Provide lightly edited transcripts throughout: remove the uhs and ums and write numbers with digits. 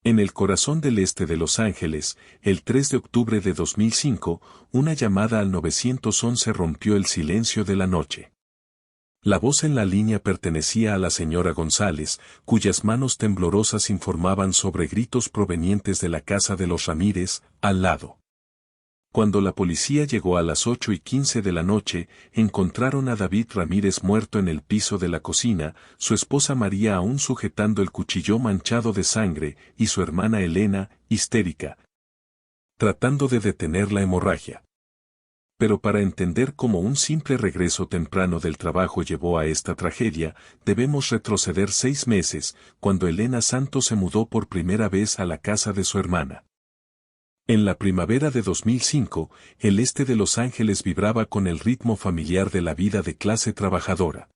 En el corazón del este de Los Ángeles, el 3 de octubre de 2005, una llamada al 911 rompió el silencio de la noche. La voz en la línea pertenecía a la señora González, cuyas manos temblorosas informaban sobre gritos provenientes de la casa de los Ramírez, al lado. Cuando la policía llegó a las 8:15 de la noche, encontraron a David Ramírez muerto en el piso de la cocina, su esposa María aún sujetando el cuchillo manchado de sangre, y su hermana Elena, histérica, tratando de detener la hemorragia. Pero para entender cómo un simple regreso temprano del trabajo llevó a esta tragedia, debemos retroceder 6 meses, cuando Elena Santos se mudó por primera vez a la casa de su hermana. En la primavera de 2005, el este de Los Ángeles vibraba con el ritmo familiar de la vida de clase trabajadora.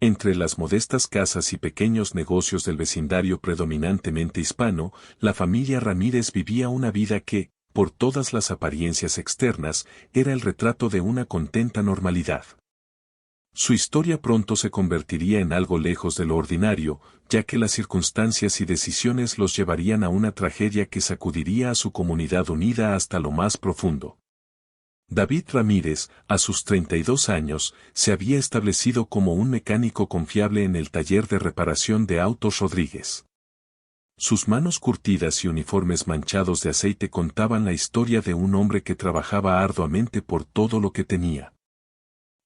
Entre las modestas casas y pequeños negocios del vecindario predominantemente hispano, la familia Ramírez vivía una vida que, por todas las apariencias externas, era el retrato de una contenta normalidad. Su historia pronto se convertiría en algo lejos de lo ordinario, ya que las circunstancias y decisiones los llevarían a una tragedia que sacudiría a su comunidad unida hasta lo más profundo. David Ramírez, a sus 32 años, se había establecido como un mecánico confiable en el taller de reparación de autos Rodríguez. Sus manos curtidas y uniformes manchados de aceite contaban la historia de un hombre que trabajaba arduamente por todo lo que tenía.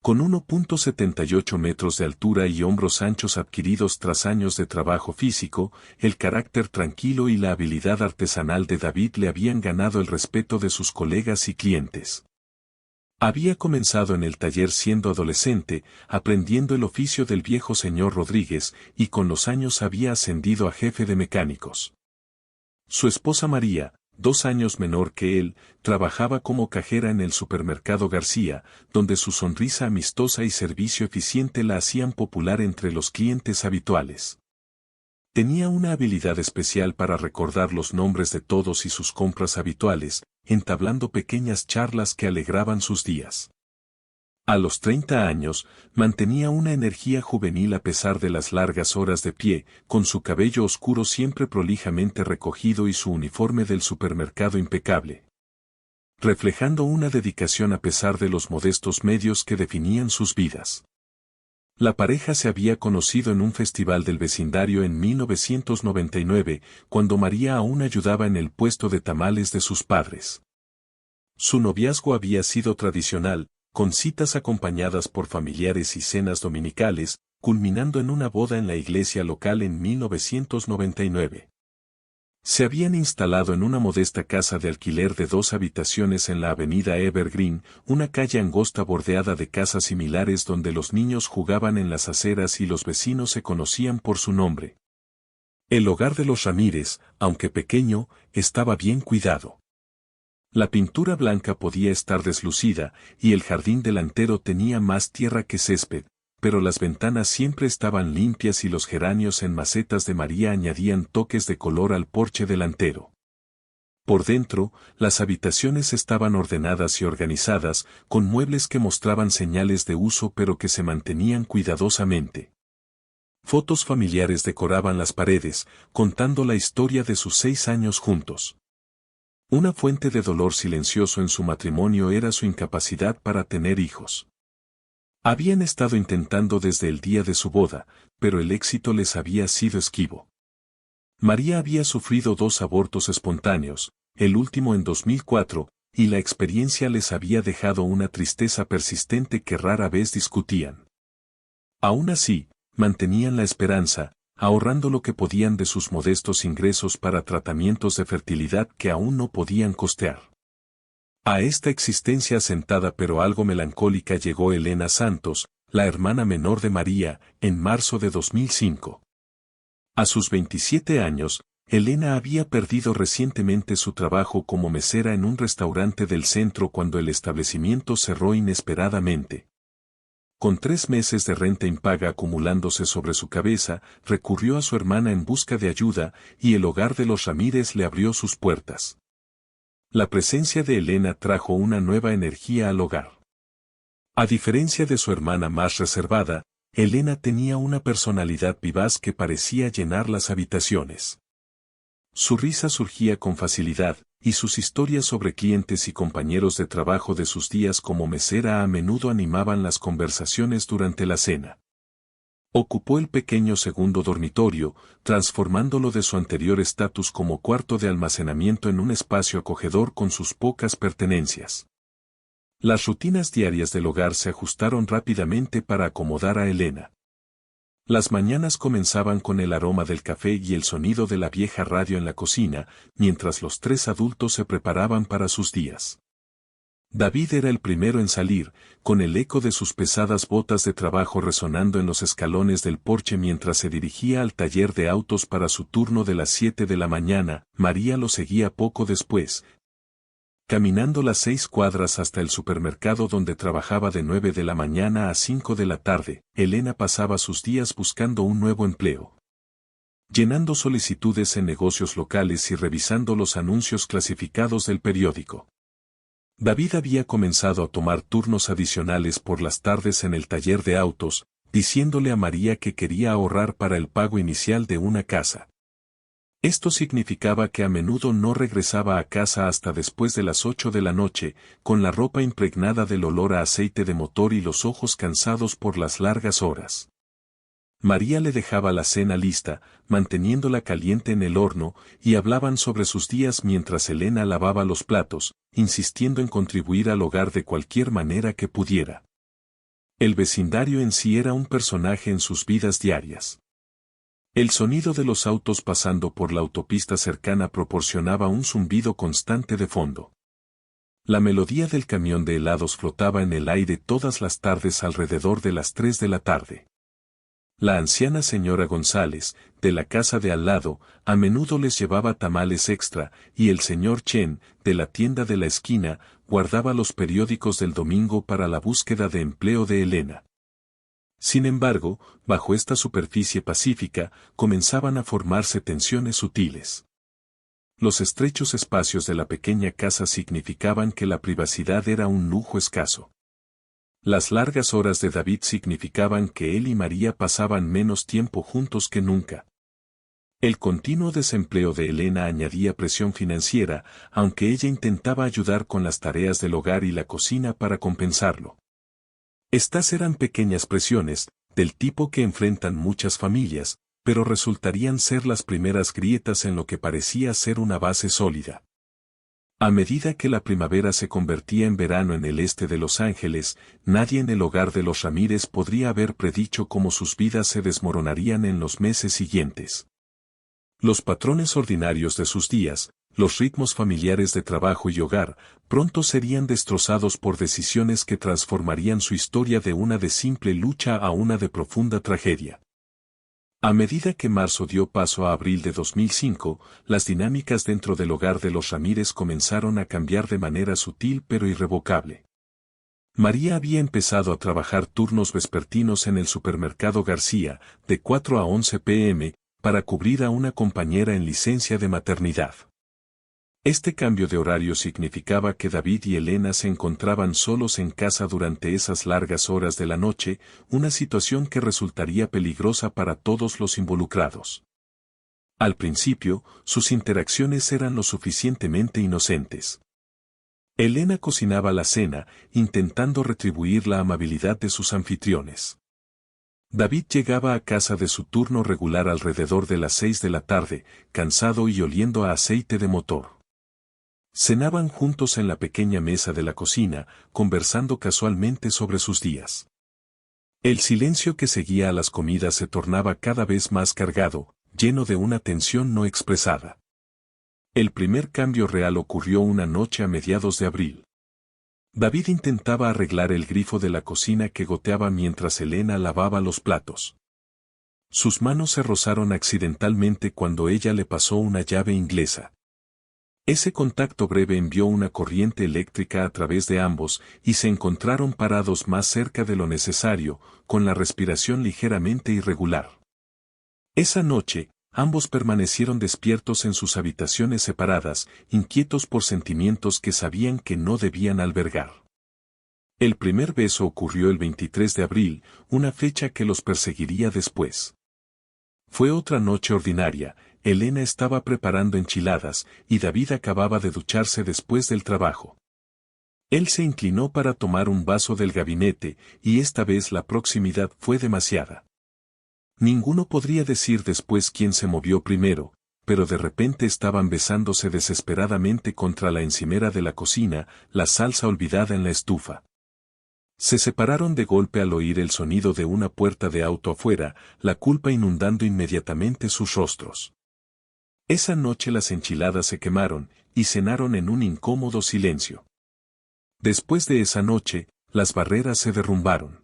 Con 1.78 metros de altura y hombros anchos adquiridos tras años de trabajo físico, el carácter tranquilo y la habilidad artesanal de David le habían ganado el respeto de sus colegas y clientes. Había comenzado en el taller siendo adolescente, aprendiendo el oficio del viejo señor Rodríguez, y con los años había ascendido a jefe de mecánicos. Su esposa María, 2 años menor que él, trabajaba como cajera en el supermercado García, donde su sonrisa amistosa y servicio eficiente la hacían popular entre los clientes habituales. Tenía una habilidad especial para recordar los nombres de todos y sus compras habituales, entablando pequeñas charlas que alegraban sus días. A los 30 años, mantenía una energía juvenil a pesar de las largas horas de pie, con su cabello oscuro siempre prolijamente recogido y su uniforme del supermercado impecable, reflejando una dedicación a pesar de los modestos medios que definían sus vidas. La pareja se había conocido en un festival del vecindario en 1999, cuando María aún ayudaba en el puesto de tamales de sus padres. Su noviazgo había sido tradicional, con citas acompañadas por familiares y cenas dominicales, culminando en una boda en la iglesia local en 1999. Se habían instalado en una modesta casa de alquiler de 2 habitaciones en la avenida Evergreen, una calle angosta bordeada de casas similares donde los niños jugaban en las aceras y los vecinos se conocían por su nombre. El hogar de los Ramírez, aunque pequeño, estaba bien cuidado. La pintura blanca podía estar deslucida, y el jardín delantero tenía más tierra que césped, pero las ventanas siempre estaban limpias y los geranios en macetas de María añadían toques de color al porche delantero. Por dentro, las habitaciones estaban ordenadas y organizadas, con muebles que mostraban señales de uso pero que se mantenían cuidadosamente. Fotos familiares decoraban las paredes, contando la historia de sus 6 años juntos. Una fuente de dolor silencioso en su matrimonio era su incapacidad para tener hijos. Habían estado intentando desde el día de su boda, pero el éxito les había sido esquivo. María había sufrido 2 abortos espontáneos, el último en 2004, y la experiencia les había dejado una tristeza persistente que rara vez discutían. Aún así, mantenían la esperanza, ahorrando lo que podían de sus modestos ingresos para tratamientos de fertilidad que aún no podían costear. A esta existencia asentada pero algo melancólica llegó Elena Santos, la hermana menor de María, en marzo de 2005. A sus 27 años, Elena había perdido recientemente su trabajo como mesera en un restaurante del centro cuando el establecimiento cerró inesperadamente. Con 3 meses de renta impaga acumulándose sobre su cabeza, recurrió a su hermana en busca de ayuda, y el hogar de los Ramírez le abrió sus puertas. La presencia de Elena trajo una nueva energía al hogar. A diferencia de su hermana más reservada, Elena tenía una personalidad vivaz que parecía llenar las habitaciones. Su risa surgía con facilidad, y sus historias sobre clientes y compañeros de trabajo de sus días como mesera a menudo animaban las conversaciones durante la cena. Ocupó el pequeño segundo dormitorio, transformándolo de su anterior estatus como cuarto de almacenamiento en un espacio acogedor con sus pocas pertenencias. Las rutinas diarias del hogar se ajustaron rápidamente para acomodar a Elena. Las mañanas comenzaban con el aroma del café y el sonido de la vieja radio en la cocina, mientras los tres adultos se preparaban para sus días. David era el primero en salir, con el eco de sus pesadas botas de trabajo resonando en los escalones del porche mientras se dirigía al taller de autos para su turno de las 7 de la mañana. María lo seguía poco después, caminando las 6 cuadras hasta el supermercado donde trabajaba de 9 de la mañana a 5 de la tarde. Elena pasaba sus días buscando un nuevo empleo, llenando solicitudes en negocios locales y revisando los anuncios clasificados del periódico. David había comenzado a tomar turnos adicionales por las tardes en el taller de autos, diciéndole a María que quería ahorrar para el pago inicial de una casa. Esto significaba que a menudo no regresaba a casa hasta después de las 8 de la noche, con la ropa impregnada del olor a aceite de motor y los ojos cansados por las largas horas. María le dejaba la cena lista, manteniéndola caliente en el horno, y hablaban sobre sus días mientras Elena lavaba los platos, insistiendo en contribuir al hogar de cualquier manera que pudiera. El vecindario en sí era un personaje en sus vidas diarias. El sonido de los autos pasando por la autopista cercana proporcionaba un zumbido constante de fondo. La melodía del camión de helados flotaba en el aire todas las tardes alrededor de las 3 de la tarde. La anciana señora González, de la casa de al lado, a menudo les llevaba tamales extra, y el señor Chen, de la tienda de la esquina, guardaba los periódicos del domingo para la búsqueda de empleo de Elena. Sin embargo, bajo esta superficie pacífica, comenzaban a formarse tensiones sutiles. Los estrechos espacios de la pequeña casa significaban que la privacidad era un lujo escaso. Las largas horas de David significaban que él y María pasaban menos tiempo juntos que nunca. El continuo desempleo de Elena añadía presión financiera, aunque ella intentaba ayudar con las tareas del hogar y la cocina para compensarlo. Estas eran pequeñas presiones, del tipo que enfrentan muchas familias, pero resultarían ser las primeras grietas en lo que parecía ser una base sólida. A medida que la primavera se convertía en verano en el este de Los Ángeles, nadie en el hogar de los Ramírez podría haber predicho cómo sus vidas se desmoronarían en los meses siguientes. Los patrones ordinarios de sus días, los ritmos familiares de trabajo y hogar, pronto serían destrozados por decisiones que transformarían su historia de una de simple lucha a una de profunda tragedia. A medida que marzo dio paso a abril de 2005, las dinámicas dentro del hogar de los Ramírez comenzaron a cambiar de manera sutil pero irrevocable. María había empezado a trabajar turnos vespertinos en el supermercado García, de 4 a 11 p.m., para cubrir a una compañera en licencia de maternidad. Este cambio de horario significaba que David y Elena se encontraban solos en casa durante esas largas horas de la noche, una situación que resultaría peligrosa para todos los involucrados. Al principio, sus interacciones eran lo suficientemente inocentes. Elena cocinaba la cena, intentando retribuir la amabilidad de sus anfitriones. David llegaba a casa de su turno regular alrededor de las 6 de la tarde, cansado y oliendo a aceite de motor. Cenaban juntos en la pequeña mesa de la cocina, conversando casualmente sobre sus días. El silencio que seguía a las comidas se tornaba cada vez más cargado, lleno de una tensión no expresada. El primer cambio real ocurrió una noche a mediados de abril. David intentaba arreglar el grifo de la cocina que goteaba mientras Elena lavaba los platos. Sus manos se rozaron accidentalmente cuando ella le pasó una llave inglesa. Ese contacto breve envió una corriente eléctrica a través de ambos y se encontraron parados más cerca de lo necesario, con la respiración ligeramente irregular. Esa noche, ambos permanecieron despiertos en sus habitaciones separadas, inquietos por sentimientos que sabían que no debían albergar. El primer beso ocurrió el 23 de abril, una fecha que los perseguiría después. Fue otra noche ordinaria, Elena estaba preparando enchiladas, y David acababa de ducharse después del trabajo. Él se inclinó para tomar un vaso del gabinete, y esta vez la proximidad fue demasiada. Ninguno podría decir después quién se movió primero, pero de repente estaban besándose desesperadamente contra la encimera de la cocina, la salsa olvidada en la estufa. Se separaron de golpe al oír el sonido de una puerta de auto afuera, la culpa inundando inmediatamente sus rostros. Esa noche las enchiladas se quemaron, y cenaron en un incómodo silencio. Después de esa noche, las barreras se derrumbaron.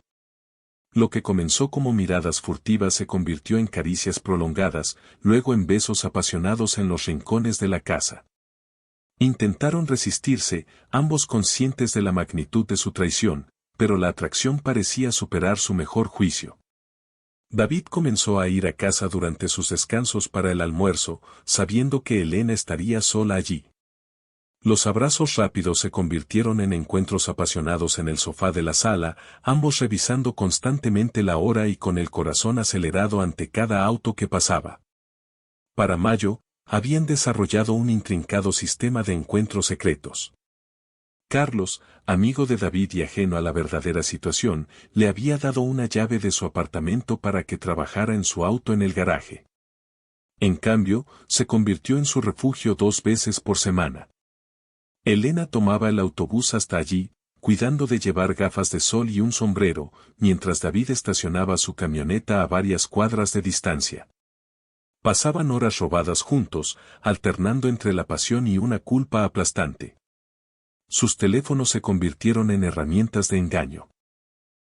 Lo que comenzó como miradas furtivas se convirtió en caricias prolongadas, luego en besos apasionados en los rincones de la casa. Intentaron resistirse, ambos conscientes de la magnitud de su traición, pero la atracción parecía superar su mejor juicio. David comenzó a ir a casa durante sus descansos para el almuerzo, sabiendo que Elena estaría sola allí. Los abrazos rápidos se convirtieron en encuentros apasionados en el sofá de la sala, ambos revisando constantemente la hora y con el corazón acelerado ante cada auto que pasaba. Para mayo, habían desarrollado un intrincado sistema de encuentros secretos. Carlos, amigo de David y ajeno a la verdadera situación, le había dado una llave de su apartamento para que trabajara en su auto en el garaje. En cambio, se convirtió en su refugio 2 veces por semana. Elena tomaba el autobús hasta allí, cuidando de llevar gafas de sol y un sombrero, mientras David estacionaba su camioneta a varias cuadras de distancia. Pasaban horas robadas juntos, alternando entre la pasión y una culpa aplastante. Sus teléfonos se convirtieron en herramientas de engaño.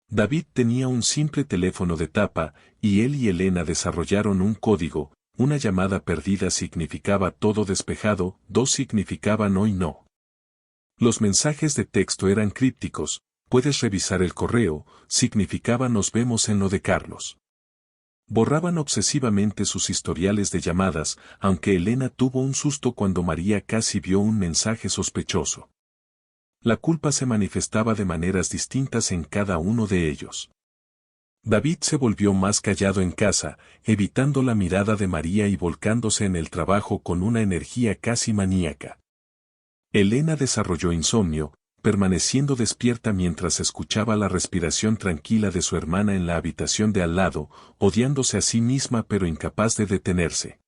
David tenía un simple teléfono de tapa, y él y Elena desarrollaron un código: una llamada perdida significaba todo despejado, 2 significaban hoy no. Los mensajes de texto eran crípticos: puedes revisar el correo, significaba nos vemos en lo de Carlos. Borraban obsesivamente sus historiales de llamadas, aunque Elena tuvo un susto cuando María casi vio un mensaje sospechoso. La culpa se manifestaba de maneras distintas en cada uno de ellos. David se volvió más callado en casa, evitando la mirada de María y volcándose en el trabajo con una energía casi maníaca. Elena desarrolló insomnio, permaneciendo despierta mientras escuchaba la respiración tranquila de su hermana en la habitación de al lado, odiándose a sí misma pero incapaz de detenerse.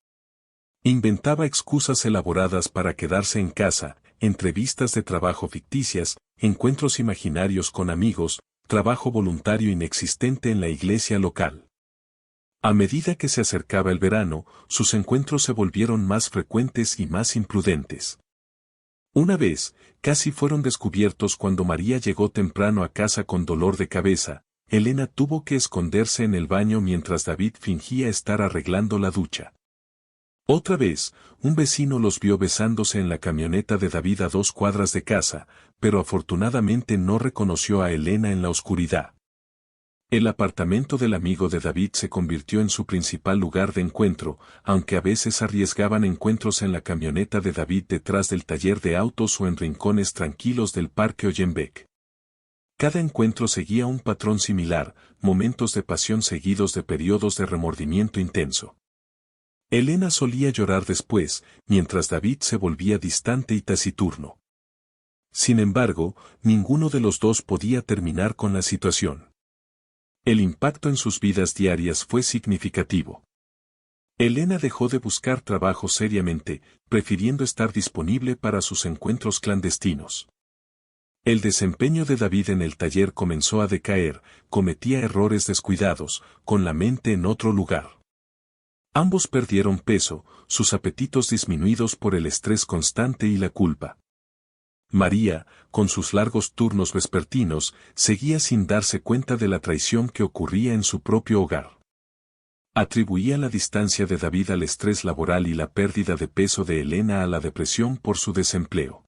Inventaba excusas elaboradas para quedarse en casa, entrevistas de trabajo ficticias, encuentros imaginarios con amigos, trabajo voluntario inexistente en la iglesia local. A medida que se acercaba el verano, sus encuentros se volvieron más frecuentes y más imprudentes. Una vez, casi fueron descubiertos cuando María llegó temprano a casa con dolor de cabeza. Elena tuvo que esconderse en el baño mientras David fingía estar arreglando la ducha. Otra vez, un vecino los vio besándose en la camioneta de David a 2 cuadras de casa, pero afortunadamente no reconoció a Elena en la oscuridad. El apartamento del amigo de David se convirtió en su principal lugar de encuentro, aunque a veces arriesgaban encuentros en la camioneta de David detrás del taller de autos o en rincones tranquilos del Parque Ollenbeck. Cada encuentro seguía un patrón similar: momentos de pasión seguidos de periodos de remordimiento intenso. Elena solía llorar después, mientras David se volvía distante y taciturno. Sin embargo, ninguno de los dos podía terminar con la situación. El impacto en sus vidas diarias fue significativo. Elena dejó de buscar trabajo seriamente, prefiriendo estar disponible para sus encuentros clandestinos. El desempeño de David en el taller comenzó a decaer, cometía errores descuidados, con la mente en otro lugar. Ambos perdieron peso, sus apetitos disminuidos por el estrés constante y la culpa. María, con sus largos turnos vespertinos, seguía sin darse cuenta de la traición que ocurría en su propio hogar. Atribuía la distancia de David al estrés laboral y la pérdida de peso de Elena a la depresión por su desempleo.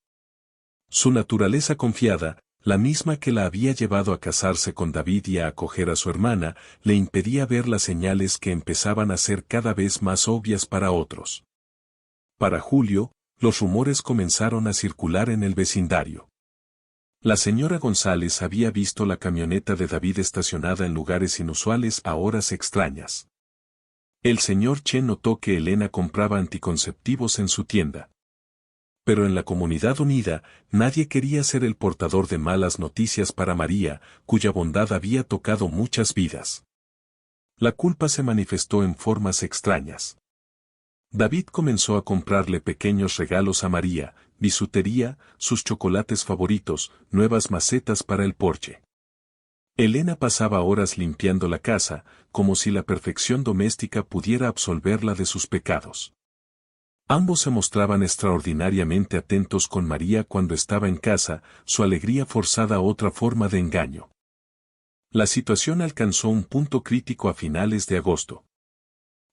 Su naturaleza confiada, la misma que la había llevado a casarse con David y a acoger a su hermana, le impedía ver las señales que empezaban a ser cada vez más obvias para otros. Para julio, los rumores comenzaron a circular en el vecindario. La señora González había visto la camioneta de David estacionada en lugares inusuales a horas extrañas. El señor Chen notó que Elena compraba anticonceptivos en su tienda. Pero en la comunidad unida, nadie quería ser el portador de malas noticias para María, cuya bondad había tocado muchas vidas. La culpa se manifestó en formas extrañas. David comenzó a comprarle pequeños regalos a María, bisutería, sus chocolates favoritos, nuevas macetas para el porche. Elena pasaba horas limpiando la casa, como si la perfección doméstica pudiera absolverla de sus pecados. Ambos se mostraban extraordinariamente atentos con María cuando estaba en casa, su alegría forzada a otra forma de engaño. La situación alcanzó un punto crítico a finales de agosto.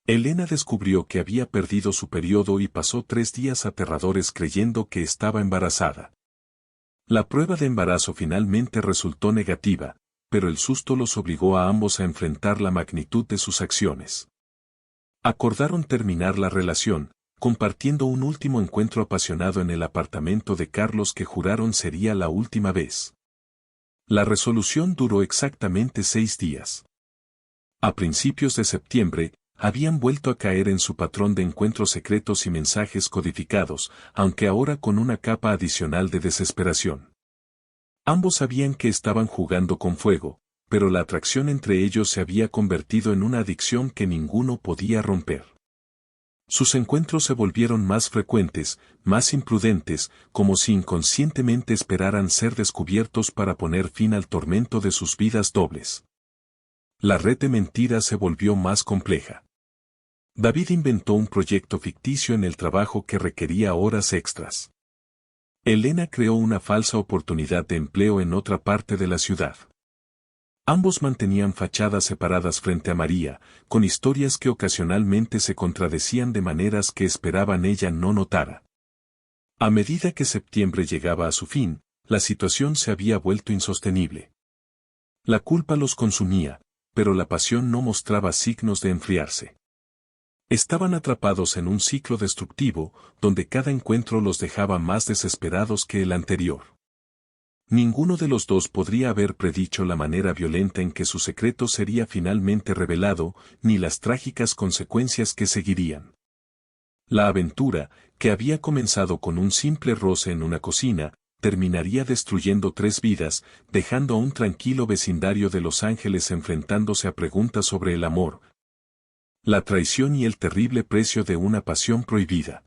Elena descubrió que había perdido su periodo y pasó 3 días aterradores creyendo que estaba embarazada. La prueba de embarazo finalmente resultó negativa, pero el susto los obligó a ambos a enfrentar la magnitud de sus acciones. Acordaron terminar la relación, compartiendo un último encuentro apasionado en el apartamento de Carlos que juraron sería la última vez. La resolución duró exactamente 6 días. A principios de septiembre, habían vuelto a caer en su patrón de encuentros secretos y mensajes codificados, aunque ahora con una capa adicional de desesperación. Ambos sabían que estaban jugando con fuego, pero la atracción entre ellos se había convertido en una adicción que ninguno podía romper. Sus encuentros se volvieron más frecuentes, más imprudentes, como si inconscientemente esperaran ser descubiertos para poner fin al tormento de sus vidas dobles. La red de mentiras se volvió más compleja. David inventó un proyecto ficticio en el trabajo que requería horas extras. Elena creó una falsa oportunidad de empleo en otra parte de la ciudad. Ambos mantenían fachadas separadas frente a María, con historias que ocasionalmente se contradecían de maneras que esperaban ella no notara. A medida que septiembre llegaba a su fin, la situación se había vuelto insostenible. La culpa los consumía, pero la pasión no mostraba signos de enfriarse. Estaban atrapados en un ciclo destructivo, donde cada encuentro los dejaba más desesperados que el anterior. Ninguno de los dos podría haber predicho la manera violenta en que su secreto sería finalmente revelado, ni las trágicas consecuencias que seguirían. La aventura, que había comenzado con un simple roce en una cocina, terminaría destruyendo 3 vidas, dejando a un tranquilo vecindario de Los Ángeles enfrentándose a preguntas sobre el amor, la traición y el terrible precio de una pasión prohibida.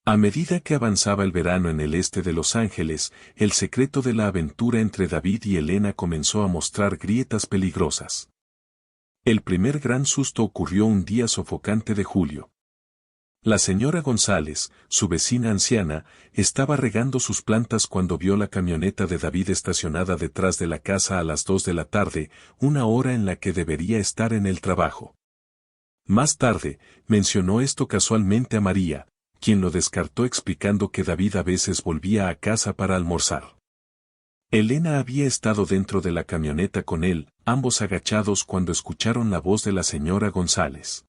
A medida que avanzaba el verano en el este de Los Ángeles, el secreto de la aventura entre David y Elena comenzó a mostrar grietas peligrosas. El primer gran susto ocurrió un día sofocante de julio. La señora González, su vecina anciana, estaba regando sus plantas cuando vio la camioneta de David estacionada detrás de la casa a las 2 de la tarde, una hora en la que debería estar en el trabajo. Más tarde, mencionó esto casualmente a María, quien lo descartó explicando que David a veces volvía a casa para almorzar. Elena había estado dentro de la camioneta con él, ambos agachados cuando escucharon la voz de la señora González.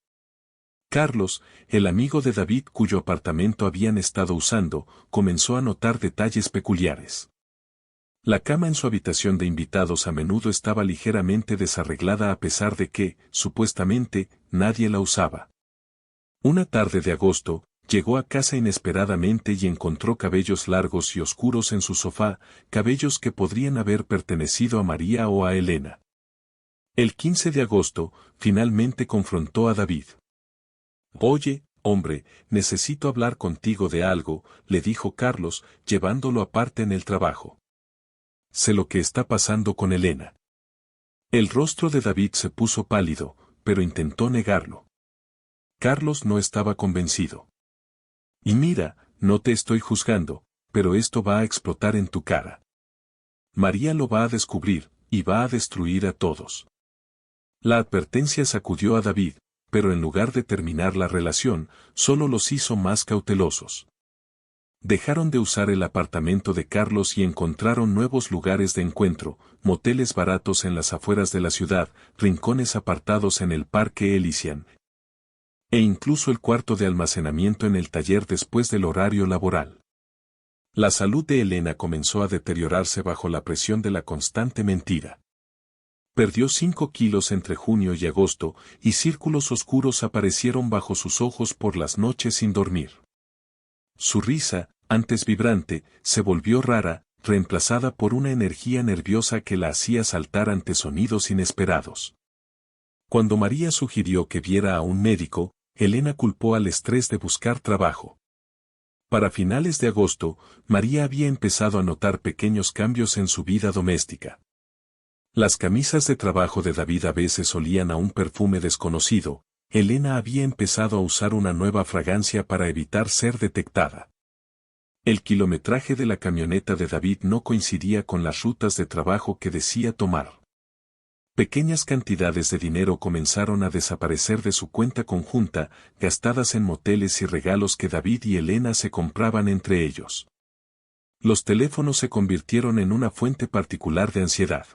Carlos, el amigo de David cuyo apartamento habían estado usando, comenzó a notar detalles peculiares. La cama en su habitación de invitados a menudo estaba ligeramente desarreglada a pesar de que, supuestamente, nadie la usaba. Una tarde de agosto, llegó a casa inesperadamente y encontró cabellos largos y oscuros en su sofá, cabellos que podrían haber pertenecido a María o a Elena. El 15 de agosto, finalmente confrontó a David. «Oye, hombre, necesito hablar contigo de algo», le dijo Carlos, llevándolo aparte en el trabajo. «Sé lo que está pasando con Elena». El rostro de David se puso pálido, pero intentó negarlo. Carlos no estaba convencido. «Y mira, no te estoy juzgando, pero esto va a explotar en tu cara. María lo va a descubrir, y va a destruir a todos». La advertencia sacudió a David, pero en lugar de terminar la relación, solo los hizo más cautelosos. Dejaron de usar el apartamento de Carlos y encontraron nuevos lugares de encuentro, moteles baratos en las afueras de la ciudad, rincones apartados en el Parque Elysian, e incluso el cuarto de almacenamiento en el taller después del horario laboral. La salud de Elena comenzó a deteriorarse bajo la presión de la constante mentira. Perdió 5 kilos entre junio y agosto, y círculos oscuros aparecieron bajo sus ojos por las noches sin dormir. Su risa, antes vibrante, se volvió rara, reemplazada por una energía nerviosa que la hacía saltar ante sonidos inesperados. Cuando María sugirió que viera a un médico, Elena culpó al estrés de buscar trabajo. Para finales de agosto, María había empezado a notar pequeños cambios en su vida doméstica. Las camisas de trabajo de David a veces olían a un perfume desconocido. Elena había empezado a usar una nueva fragancia para evitar ser detectada. El kilometraje de la camioneta de David no coincidía con las rutas de trabajo que decía tomar. Pequeñas cantidades de dinero comenzaron a desaparecer de su cuenta conjunta, gastadas en moteles y regalos que David y Elena se compraban entre ellos. Los teléfonos se convirtieron en una fuente particular de ansiedad.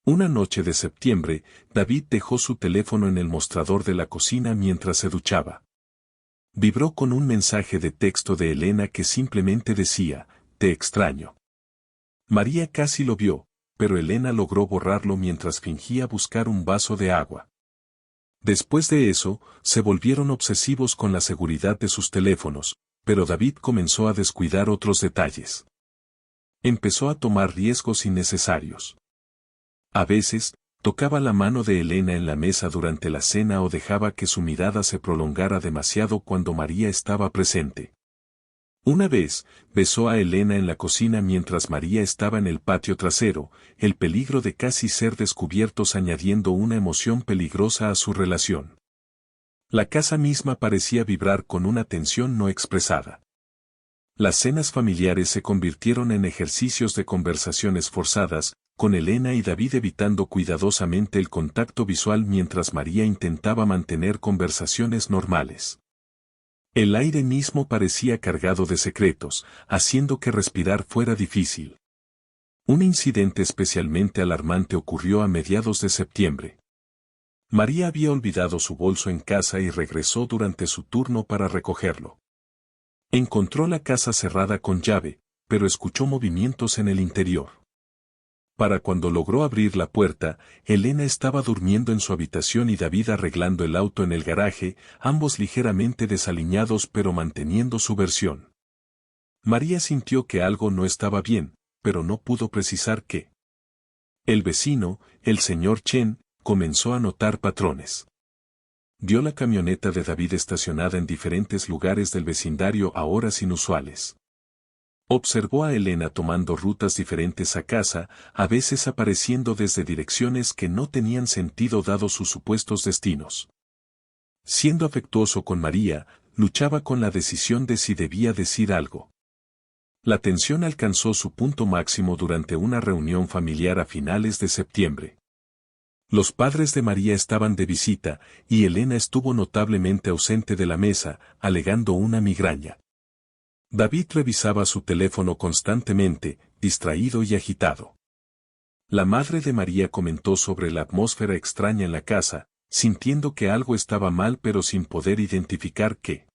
Una noche de septiembre, David dejó su teléfono en el mostrador de la cocina mientras se duchaba. Vibró con un mensaje de texto de Elena que simplemente decía, «Te extraño». María casi lo vio, pero Elena logró borrarlo mientras fingía buscar un vaso de agua. Después de eso, se volvieron obsesivos con la seguridad de sus teléfonos, pero David comenzó a descuidar otros detalles. Empezó a tomar riesgos innecesarios. A veces, tocaba la mano de Elena en la mesa durante la cena o dejaba que su mirada se prolongara demasiado cuando María estaba presente. Una vez, besó a Elena en la cocina mientras María estaba en el patio trasero, el peligro de casi ser descubiertos añadiendo una emoción peligrosa a su relación. La casa misma parecía vibrar con una tensión no expresada. Las cenas familiares se convirtieron en ejercicios de conversaciones forzadas, con Elena y David evitando cuidadosamente el contacto visual mientras María intentaba mantener conversaciones normales. El aire mismo parecía cargado de secretos, haciendo que respirar fuera difícil. Un incidente especialmente alarmante ocurrió a mediados de septiembre. María había olvidado su bolso en casa y regresó durante su turno para recogerlo. Encontró la casa cerrada con llave, pero escuchó movimientos en el interior. Para cuando logró abrir la puerta, Elena estaba durmiendo en su habitación y David arreglando el auto en el garaje, ambos ligeramente desaliñados pero manteniendo su versión. María sintió que algo no estaba bien, pero no pudo precisar qué. El vecino, el señor Chen, comenzó a notar patrones. Vio la camioneta de David estacionada en diferentes lugares del vecindario a horas inusuales. Observó a Elena tomando rutas diferentes a casa, a veces apareciendo desde direcciones que no tenían sentido dados sus supuestos destinos. Siendo afectuoso con María, luchaba con la decisión de si debía decir algo. La tensión alcanzó su punto máximo durante una reunión familiar a finales de septiembre. Los padres de María estaban de visita, y Elena estuvo notablemente ausente de la mesa, alegando una migraña. David revisaba su teléfono constantemente, distraído y agitado. La madre de María comentó sobre la atmósfera extraña en la casa, sintiendo que algo estaba mal pero sin poder identificar qué.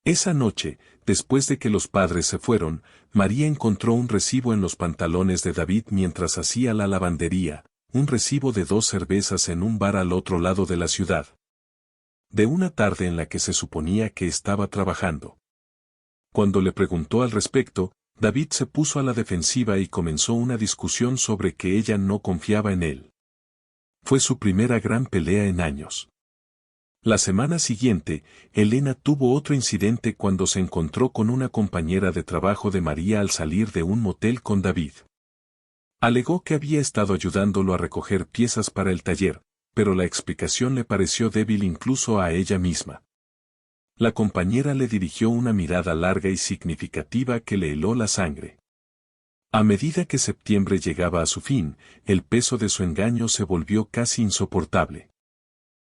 Esa noche, después de que los padres se fueron, María encontró un recibo en los pantalones de David mientras hacía la lavandería, un recibo de 2 cervezas en un bar al otro lado de la ciudad. De una tarde en la que se suponía que estaba trabajando. Cuando le preguntó al respecto, David se puso a la defensiva y comenzó una discusión sobre que ella no confiaba en él. Fue su primera gran pelea en años. La semana siguiente, Elena tuvo otro incidente cuando se encontró con una compañera de trabajo de María al salir de un motel con David. Alegó que había estado ayudándolo a recoger piezas para el taller, pero la explicación le pareció débil incluso a ella misma. La compañera le dirigió una mirada larga y significativa que le heló la sangre. A medida que septiembre llegaba a su fin, el peso de su engaño se volvió casi insoportable.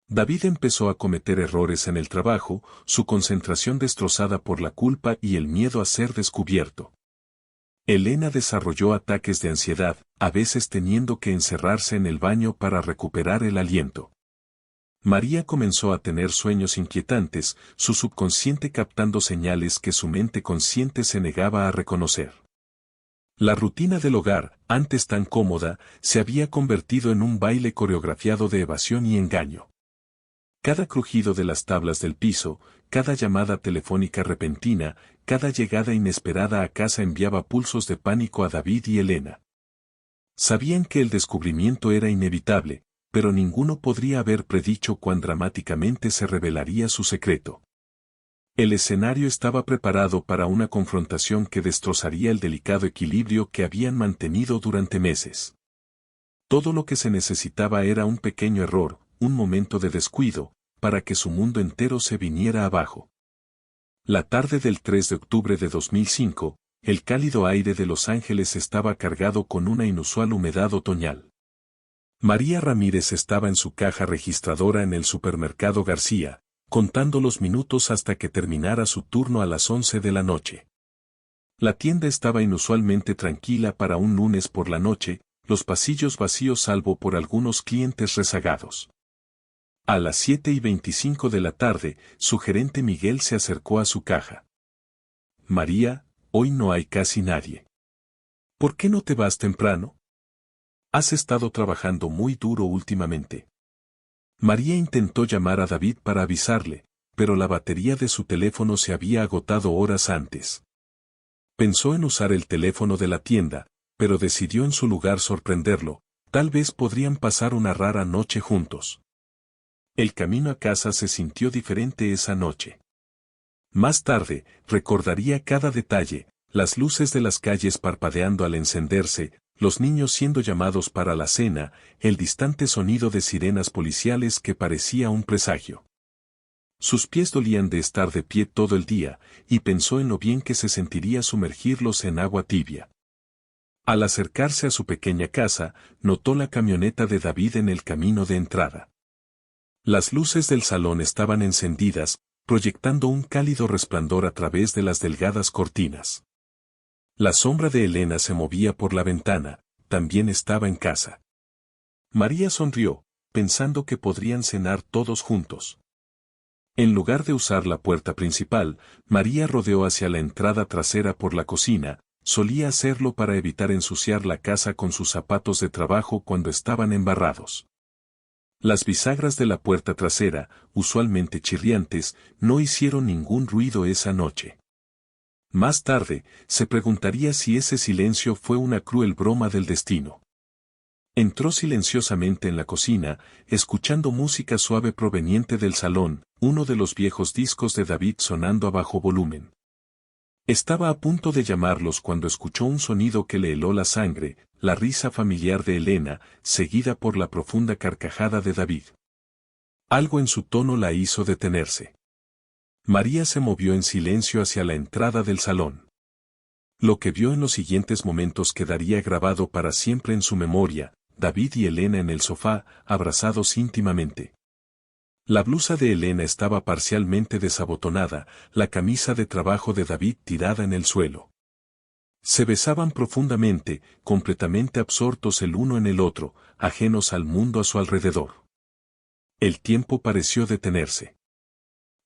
David empezó a cometer errores en el trabajo, su concentración destrozada por la culpa y el miedo a ser descubierto. Elena desarrolló ataques de ansiedad, a veces teniendo que encerrarse en el baño para recuperar el aliento. María comenzó a tener sueños inquietantes, su subconsciente captando señales que su mente consciente se negaba a reconocer. La rutina del hogar, antes tan cómoda, se había convertido en un baile coreografiado de evasión y engaño. Cada crujido de las tablas del piso, cada llamada telefónica repentina, cada llegada inesperada a casa enviaba pulsos de pánico a David y Elena. Sabían que el descubrimiento era inevitable, pero ninguno podría haber predicho cuán dramáticamente se revelaría su secreto. El escenario estaba preparado para una confrontación que destrozaría el delicado equilibrio que habían mantenido durante meses. Todo lo que se necesitaba era un pequeño error, un momento de descuido, para que su mundo entero se viniera abajo. La tarde del 3 de octubre de 2005, el cálido aire de Los Ángeles estaba cargado con una inusual humedad otoñal. María Ramírez estaba en su caja registradora en el supermercado García, contando los minutos hasta que terminara su turno a las 11 de la noche. La tienda estaba inusualmente tranquila para un lunes por la noche, los pasillos vacíos salvo por algunos clientes rezagados. A las 7:25 de la tarde, su gerente Miguel se acercó a su caja. María, hoy no hay casi nadie. ¿Por qué no te vas temprano? Has estado trabajando muy duro últimamente. María intentó llamar a David para avisarle, pero la batería de su teléfono se había agotado horas antes. Pensó en usar el teléfono de la tienda, pero decidió en su lugar sorprenderlo, tal vez podrían pasar una rara noche juntos. El camino a casa se sintió diferente esa noche. Más tarde, recordaría cada detalle, las luces de las calles parpadeando al encenderse, los niños siendo llamados para la cena, el distante sonido de sirenas policiales que parecía un presagio. Sus pies dolían de estar de pie todo el día, y pensó en lo bien que se sentiría sumergirlos en agua tibia. Al acercarse a su pequeña casa, notó la camioneta de David en el camino de entrada. Las luces del salón estaban encendidas, proyectando un cálido resplandor a través de las delgadas cortinas. La sombra de Elena se movía por la ventana, también estaba en casa. María sonrió, pensando que podrían cenar todos juntos. En lugar de usar la puerta principal, María rodeó hacia la entrada trasera por la cocina, solía hacerlo para evitar ensuciar la casa con sus zapatos de trabajo cuando estaban embarrados. Las bisagras de la puerta trasera, usualmente chirriantes, no hicieron ningún ruido esa noche. Más tarde, se preguntaría si ese silencio fue una cruel broma del destino. Entró silenciosamente en la cocina, escuchando música suave proveniente del salón, uno de los viejos discos de David sonando a bajo volumen. Estaba a punto de llamarlos cuando escuchó un sonido que le heló la sangre, la risa familiar de Elena, seguida por la profunda carcajada de David. Algo en su tono la hizo detenerse. María se movió en silencio hacia la entrada del salón. Lo que vio en los siguientes momentos quedaría grabado para siempre en su memoria, David y Elena en el sofá, abrazados íntimamente. La blusa de Elena estaba parcialmente desabotonada, la camisa de trabajo de David tirada en el suelo. Se besaban profundamente, completamente absortos el uno en el otro, ajenos al mundo a su alrededor. El tiempo pareció detenerse.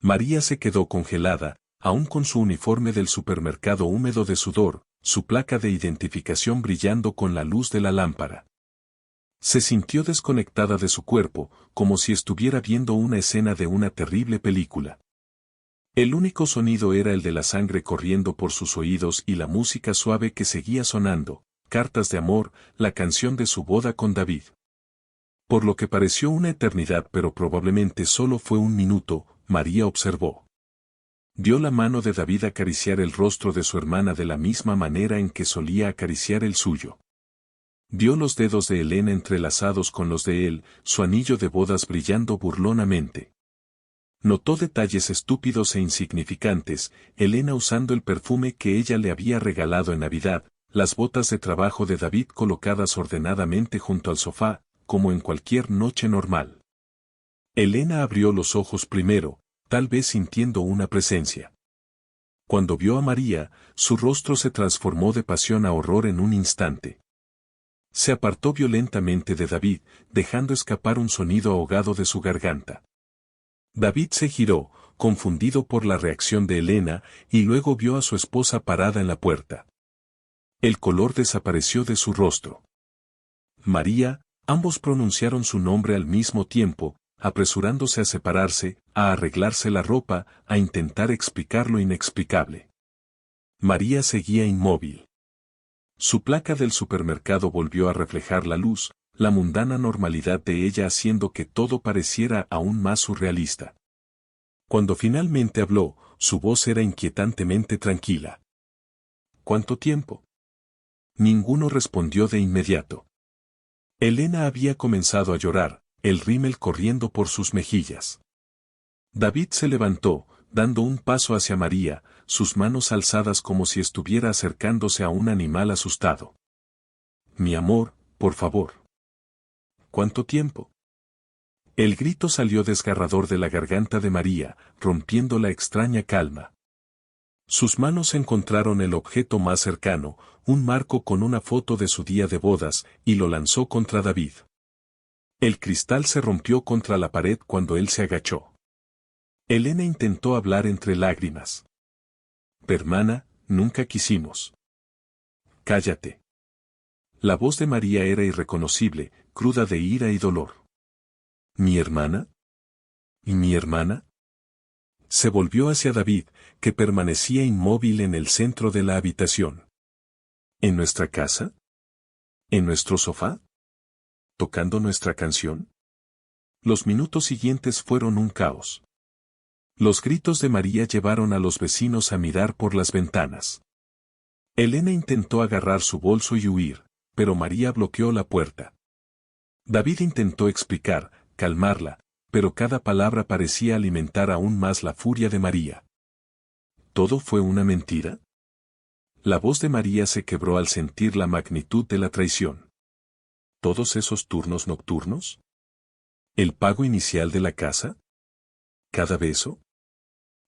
María se quedó congelada, aún con su uniforme del supermercado húmedo de sudor, su placa de identificación brillando con la luz de la lámpara. Se sintió desconectada de su cuerpo, como si estuviera viendo una escena de una terrible película. El único sonido era el de la sangre corriendo por sus oídos y la música suave que seguía sonando, cartas de amor, la canción de su boda con David. Por lo que pareció una eternidad pero probablemente solo fue un minuto, María observó. Vio la mano de David acariciar el rostro de su hermana de la misma manera en que solía acariciar el suyo. Vio los dedos de Elena entrelazados con los de él, su anillo de bodas brillando burlonamente. Notó detalles estúpidos e insignificantes, Elena usando el perfume que ella le había regalado en Navidad, las botas de trabajo de David colocadas ordenadamente junto al sofá, como en cualquier noche normal. Elena abrió los ojos primero, tal vez sintiendo una presencia. Cuando vio a María, su rostro se transformó de pasión a horror en un instante. Se apartó violentamente de David, dejando escapar un sonido ahogado de su garganta. David se giró, confundido por la reacción de Elena, y luego vio a su esposa parada en la puerta. El color desapareció de su rostro. María, ambos pronunciaron su nombre al mismo tiempo, apresurándose a separarse, a arreglarse la ropa, a intentar explicar lo inexplicable. María seguía inmóvil. Su placa del supermercado volvió a reflejar la luz, la mundana normalidad de ella haciendo que todo pareciera aún más surrealista. Cuando finalmente habló, su voz era inquietantemente tranquila. ¿Cuánto tiempo? Ninguno respondió de inmediato. Elena había comenzado a llorar, el rímel corriendo por sus mejillas. David se levantó, dando un paso hacia María, sus manos alzadas como si estuviera acercándose a un animal asustado. Mi amor, por favor. ¿Cuánto tiempo? El grito salió desgarrador de la garganta de María, rompiendo la extraña calma. Sus manos encontraron el objeto más cercano, un marco con una foto de su día de bodas, y lo lanzó contra David. El cristal se rompió contra la pared cuando él se agachó. Elena intentó hablar entre lágrimas. Hermana, nunca quisimos. Cállate. La voz de María era irreconocible, cruda de ira y dolor. ¿Mi hermana? ¿Y mi hermana? Se volvió hacia David, que permanecía inmóvil en el centro de la habitación. ¿En nuestra casa? ¿En nuestro sofá? ¿Tocando nuestra canción? Los minutos siguientes fueron un caos. Los gritos de María llevaron a los vecinos a mirar por las ventanas. Elena intentó agarrar su bolso y huir, pero María bloqueó la puerta. David intentó explicar, calmarla, pero cada palabra parecía alimentar aún más la furia de María. ¿Todo fue una mentira? La voz de María se quebró al sentir la magnitud de la traición. ¿Todos esos turnos nocturnos? ¿El pago inicial de la casa? ¿Cada beso?